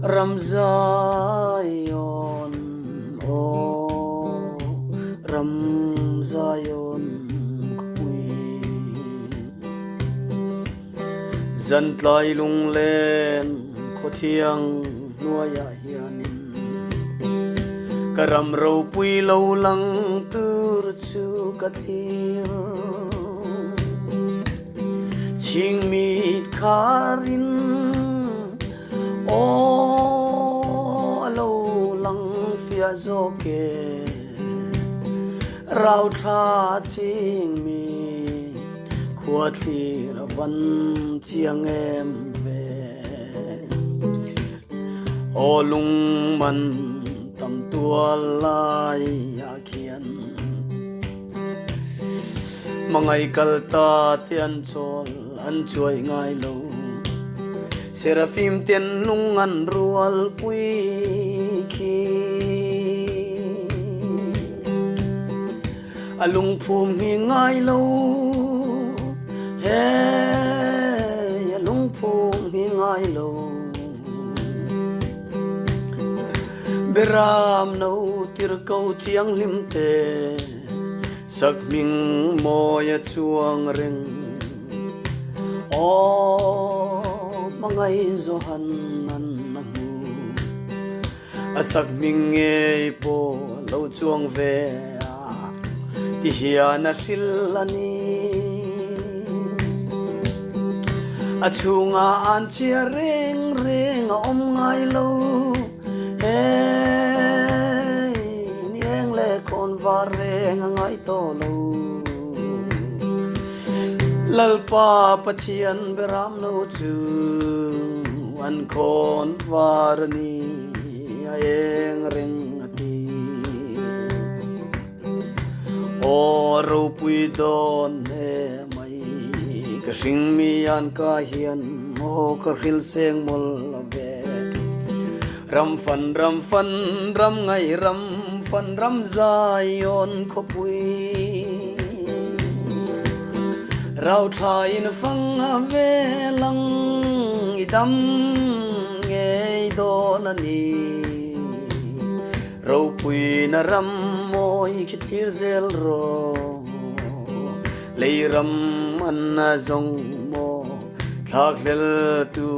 Ramzayon, oh Ramzayon kui Dân tlai lung lên ko thiang nuaya hianin Karam rau pui lâu lăng tur chu kathir Ching mit kharin ô lâu lăng phía gió kề rau tha ching mi khua thi là văn chiang em về ô lung man tâm tua lai ya khian mangai kal ta tian chol an chuai ngai lo Seraphim tiền lung ăn rual pui khi alung phum hi ngai lâu hey alung phum hi ngai lâu beram nâu tir câu thiang lim te sak ming moya chuang reng mangai zo han nan nahu asak minge po lo chuang ve ti hiana silani achunga an chia reng reng om ngai lo hey nieng le kon va reng ngai to lo lalpa pathian beram no chu an kon varni aeng ring ati o ro pui don e mai ka sing mi an ka hian mo ka hil seng mol ve ram fan ram ngai ram fan ram zayon ko pui rau thai in phang ve lang idam nge don ani rau pui na ram moi ki thir zel ro lei ram an na zong mo thak lel tu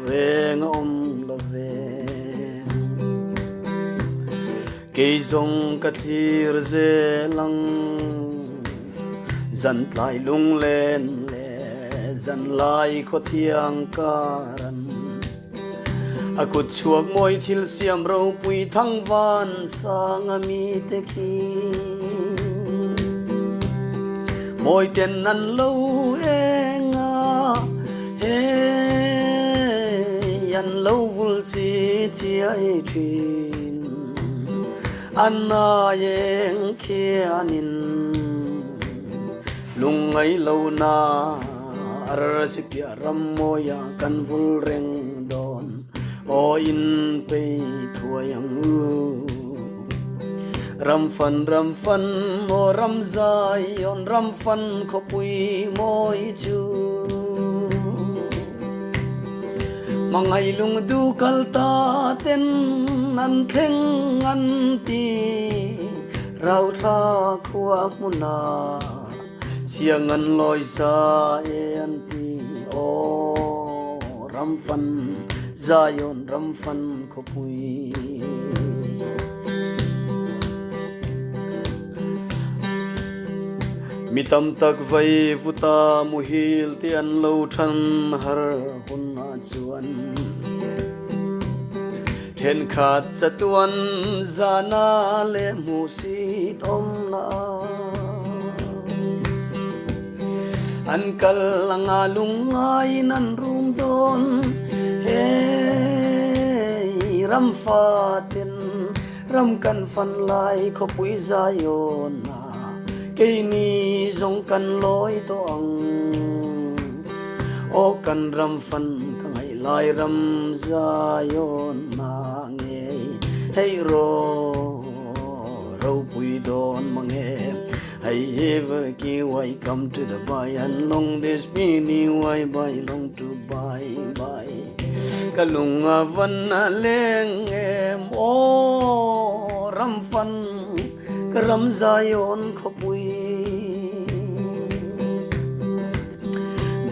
reng om lo ve ke zong ka thir zelang dân lại lung lên lệ dân lại có thiang karan akut chuak moi thil siam ro pui thang van sang ami te ki moi ten nan lo enga he yan lo vul chi chi ai thin anna yeng khianin lungai lâu na arsipia ramoya kan vul reng don o in pe thuayang ram fan mo ram zai on ram fan ko pui moi chu mangai lung du kal ta ten an theng an ti rau tha khua muna siang an loi sa en ti o ram fan zayon ram fan ko pui mi tam tak vai vuta muhil ti an lo than har hun na chuan then khat chatuan zana le mu si tom na an kal langa lungai nan rum don hey ram fatin ram kan fan lai ko pui zayon na ke ni zong kan loi to ang o kan ram fan ka ngai lai ram zayon na nge hey ro pui don mange I ever give I come to the buy and long this mini why buy long to buy kalunga van na leng em o ram fan karam zayon khopui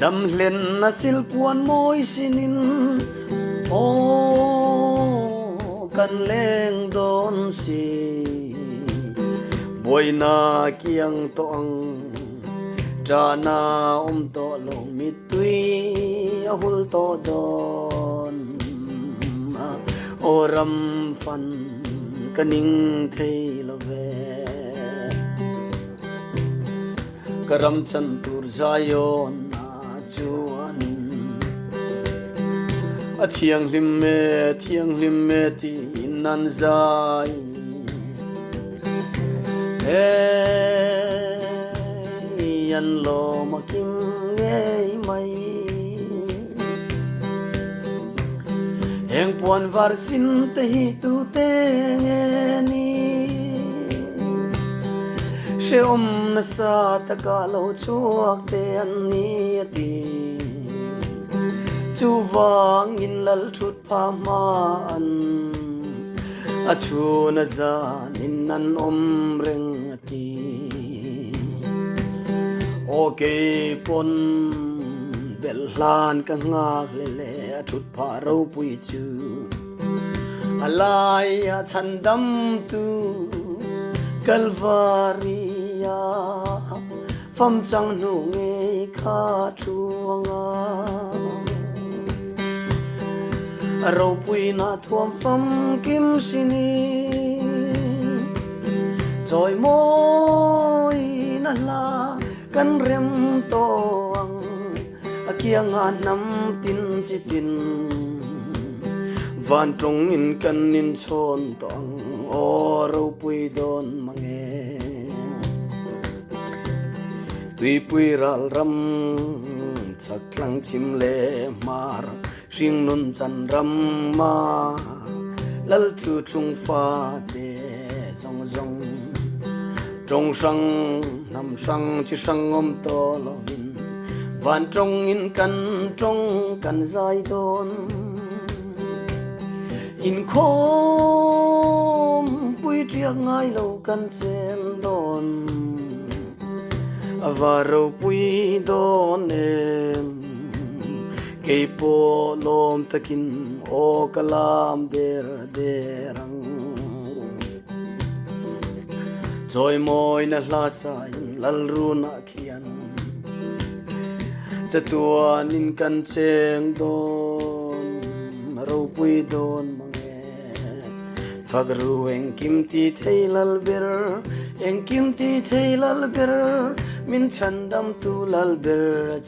dam hlen na sil puan moi sinin o kan leng don si boy na kiang to ang trana to lo mitui ahul to don oram fan kaning thei lo ve karam chan tur zayon na chuan a thiang lim me ti nan zai yan lo makim ngei mai heng puan var sin te hi tu te nge ni she na sa ta ka lo chuak te an ni ti chu wang in lal thut pha ma an a chu na za in nan reng ti okay pon bel hlan ka ngak le le thut pha ro pui chu alai a chan dam tu kalvaria pham chang nu nge kha thuanga ro pui na thuam pham kim sini choi moi na la kan rem to ang akiang nam tin chi tin van trong in kan in chon tong o ro pui don mange tui pui ral ram chak lang chim le mar ring nun chan ram ma lal thu thung fa te zong zong trong sang nam sang chi sang om to lo vin van trong in kan zai don in khom pui triak ngai lo kan chen don avaro pui don em kei po lom takin o kalam derang joy moi na hla sa in lal ru na khian chatuan in kan cheng don ro pui don mange fagru eng kim ti thei lal ber min chandam tu lal ber